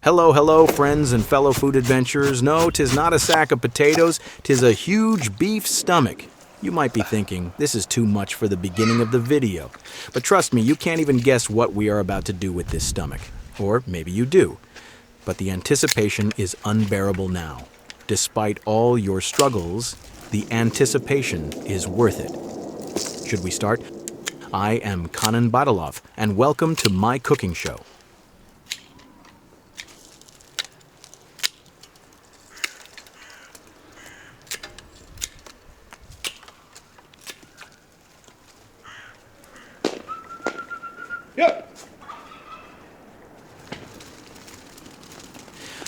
Hello, hello, friends and fellow food adventurers. No, 'tis not a sack of potatoes, 'tis a huge beef stomach. You might be thinking, this is too much for the beginning of the video. But trust me, you can't even guess what we are about to do with this stomach. Or maybe you do. But the anticipation is unbearable now. Despite all your struggles, the anticipation is worth it. Should we start? I am Kanan Badalov, and welcome to my cooking show.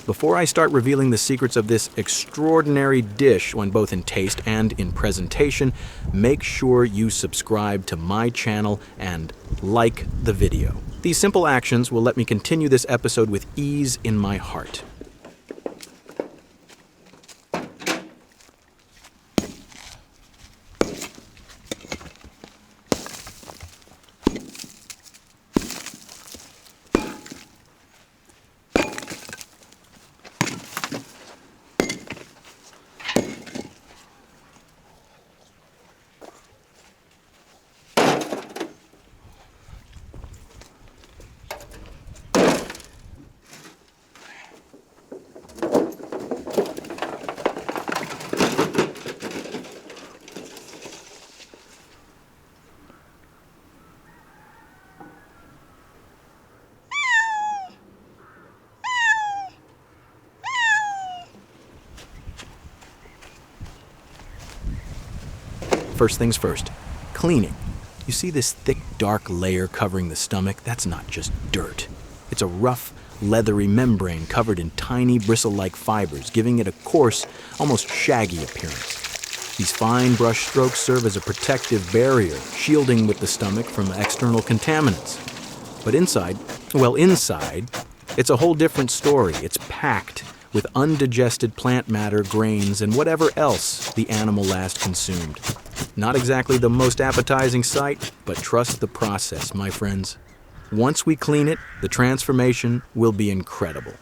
Before I start revealing the secrets of this extraordinary dish, when both in taste and in presentation, make sure you subscribe to my channel and like the video. These simple actions will let me continue this episode with ease in my heart. First things first, cleaning. You see this thick, dark layer covering the stomach? That's not just dirt. It's a rough, leathery membrane covered in tiny, bristle-like fibers, giving it a coarse, almost shaggy appearance. These fine brush strokes serve as a protective barrier, shielding with the stomach from external contaminants. But inside, it's a whole different story. It's packed with undigested plant matter, grains, and whatever else the animal last consumed. Not exactly the most appetizing sight, but trust the process, my friends. Once we clean it, the transformation will be incredible.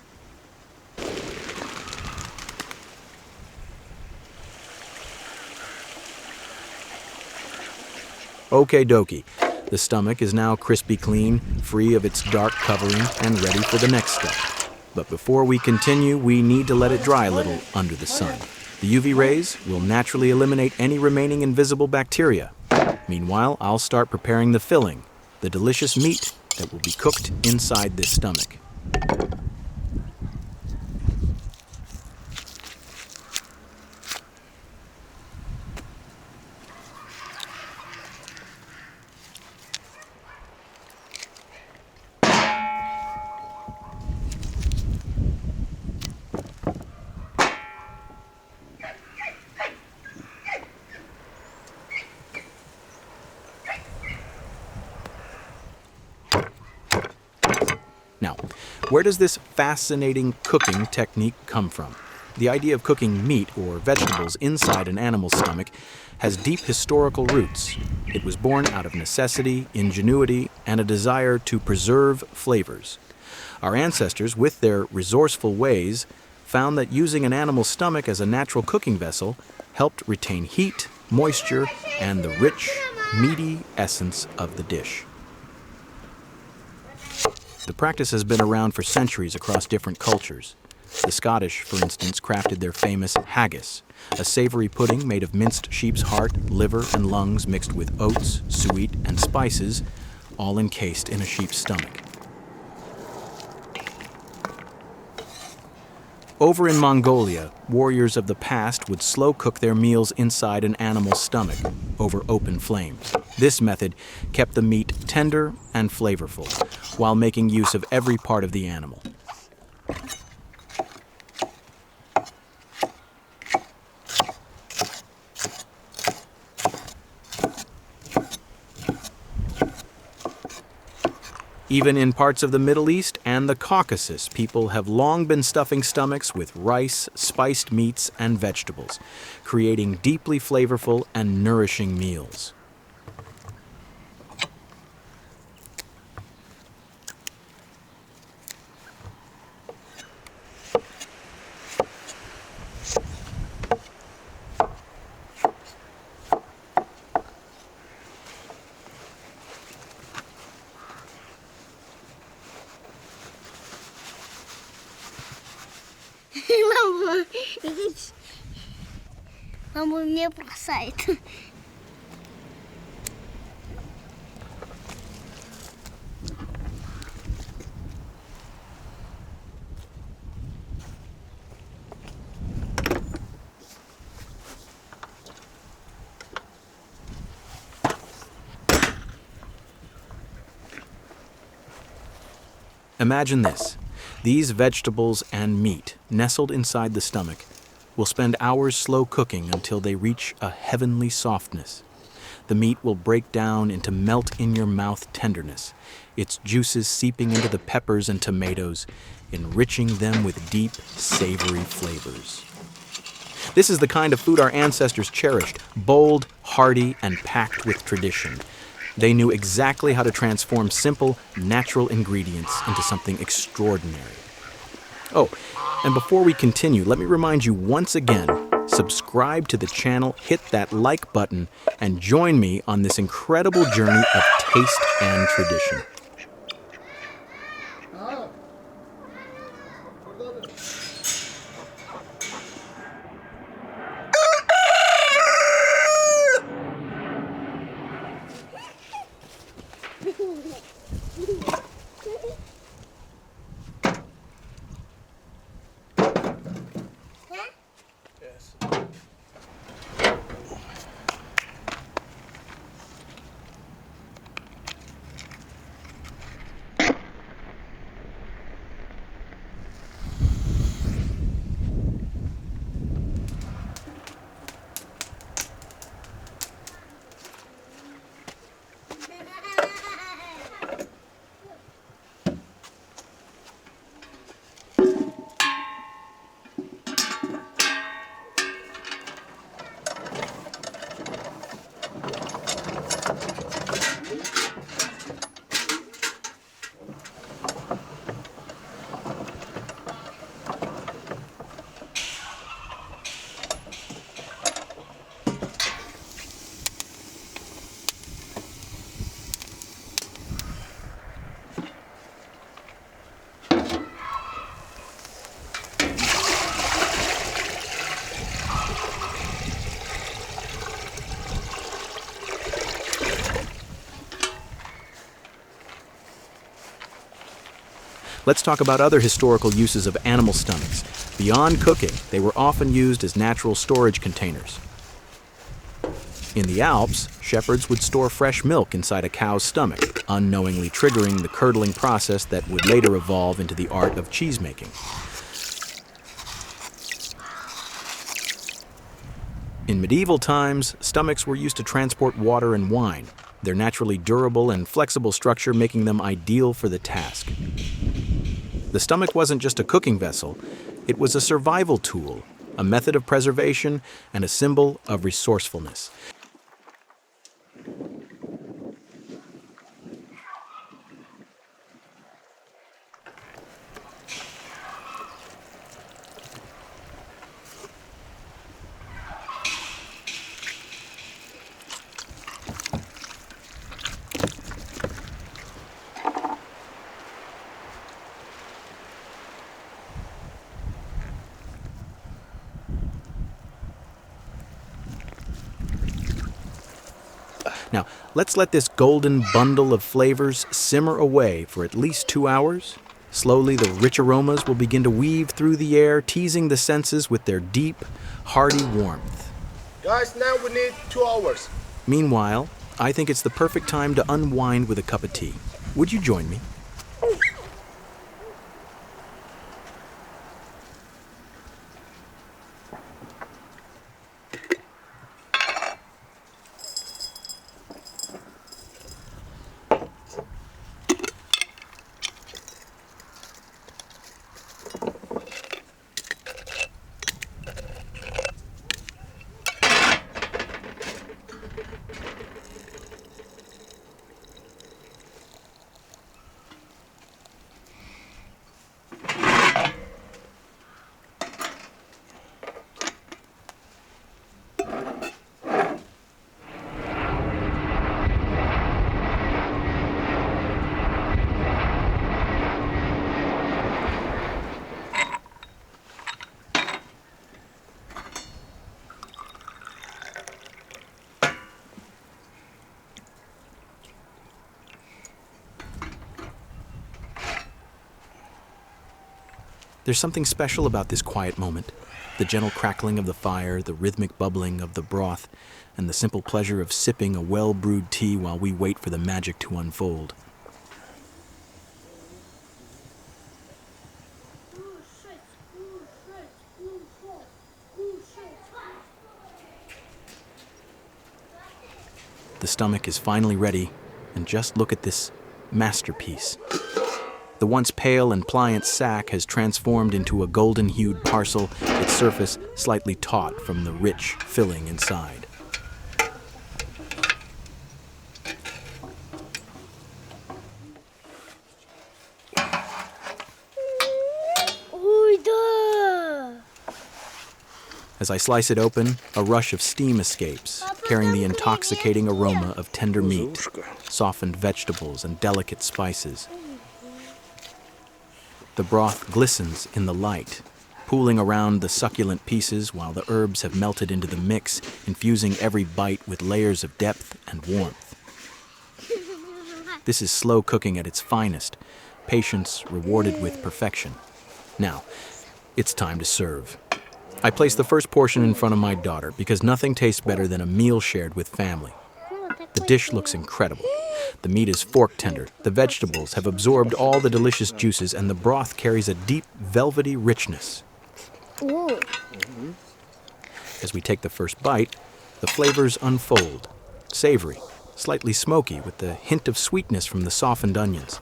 Okie dokie. The stomach is now crispy clean, free of its dark covering, and ready for the next step. But before we continue, we need to let it dry a little under the sun. The UV rays will naturally eliminate any remaining invisible bacteria. Meanwhile, I'll start preparing the filling, the delicious meat that will be cooked inside this stomach. Now, where does this fascinating cooking technique come from? The idea of cooking meat or vegetables inside an animal's stomach has deep historical roots. It was born out of necessity, ingenuity, and a desire to preserve flavors. Our ancestors, with their resourceful ways, found that using an animal's stomach as a natural cooking vessel helped retain heat, moisture, and the rich, meaty essence of the dish. The practice has been around for centuries across different cultures. The Scottish, for instance, crafted their famous haggis, a savory pudding made of minced sheep's heart, liver, and lungs mixed with oats, suet, and spices, all encased in a sheep's stomach. Over in Mongolia, warriors of the past would slow cook their meals inside an animal's stomach over open flames. This method kept the meat tender and flavorful, while making use of every part of the animal. Even in parts of the Middle East and the Caucasus, people have long been stuffing stomachs with rice, spiced meats, and vegetables, creating deeply flavorful and nourishing meals. Мама меня бросает. Imagine this. These vegetables and meat, nestled inside the stomach, will spend hours slow cooking until they reach a heavenly softness. The meat will break down into melt-in-your-mouth tenderness, its juices seeping into the peppers and tomatoes, enriching them with deep, savory flavors. This is the kind of food our ancestors cherished, bold, hearty, and packed with tradition. They knew exactly how to transform simple, natural ingredients into something extraordinary. Oh, and before we continue, let me remind you once again, subscribe to the channel, hit that like button, and join me on this incredible journey of taste and tradition. Let's talk about other historical uses of animal stomachs. Beyond cooking, they were often used as natural storage containers. In the Alps, shepherds would store fresh milk inside a cow's stomach, unknowingly triggering the curdling process that would later evolve into the art of cheesemaking. In medieval times, stomachs were used to transport water and wine, their naturally durable and flexible structure making them ideal for the task. The stomach wasn't just a cooking vessel, it was a survival tool, a method of preservation, and a symbol of resourcefulness. Now, let's let this golden bundle of flavors simmer away for at least 2 hours. Slowly, the rich aromas will begin to weave through the air, teasing the senses with their deep, hearty warmth. Guys, now we need 2 hours. Meanwhile, I think it's the perfect time to unwind with a cup of tea. Would you join me? There's something special about this quiet moment. The gentle crackling of the fire, the rhythmic bubbling of the broth, and the simple pleasure of sipping a well-brewed tea while we wait for the magic to unfold. The stomach is finally ready, and just look at this masterpiece. The once pale and pliant sack has transformed into a golden-hued parcel, its surface slightly taut from the rich filling inside. As I slice it open, a rush of steam escapes, carrying the intoxicating aroma of tender meat, softened vegetables, and delicate spices. The broth glistens in the light, pooling around the succulent pieces while the herbs have melted into the mix, infusing every bite with layers of depth and warmth. This is slow cooking at its finest, patience rewarded with perfection. Now, it's time to serve. I place the first portion in front of my daughter because nothing tastes better than a meal shared with family. The dish looks incredible. The meat is fork tender, the vegetables have absorbed all the delicious juices, and the broth carries a deep, velvety richness. Ooh. As we take the first bite, the flavors unfold. Savory, slightly smoky, with the hint of sweetness from the softened onions.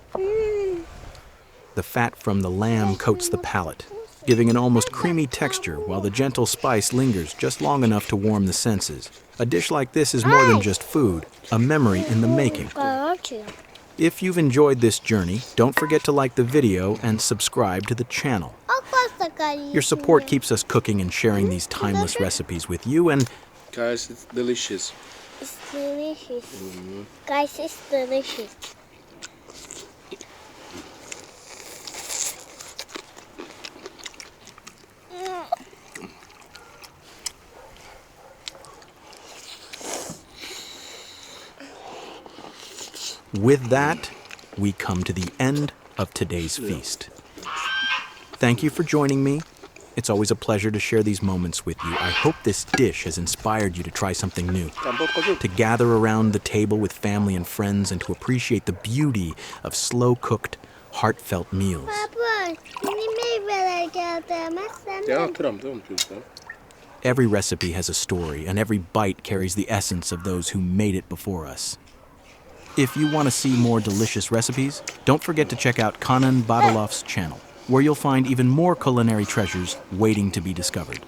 The fat from the lamb coats the palate, giving an almost creamy texture while the gentle spice lingers just long enough to warm the senses. A dish like this is more than just food, a memory in the making. If you've enjoyed this journey, don't forget to like the video and subscribe to the channel. Your support keeps us cooking and sharing these timeless recipes with you, and Guys, it's delicious. It's delicious. Guys, it's delicious. with that, we come to the end of today's feast. Thank you for joining me. It's always a pleasure to share these moments with you. I hope this dish has inspired you to try something new, to gather around the table with family and friends, and to appreciate the beauty of slow-cooked, heartfelt meals. Every recipe has a story, and every bite carries the essence of those who made it before us. If you want to see more delicious recipes, don't forget to check out Kanan Badalov's channel, where you'll find even more culinary treasures waiting to be discovered.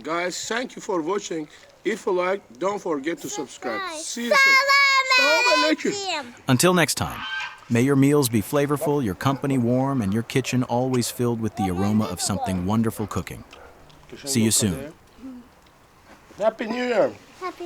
Guys, thank you for watching. If you like, don't forget to subscribe. See you soon. Until next time, may your meals be flavorful, your company warm, and your kitchen always filled with the aroma of something wonderful cooking. See you soon. Happy New Year. Happy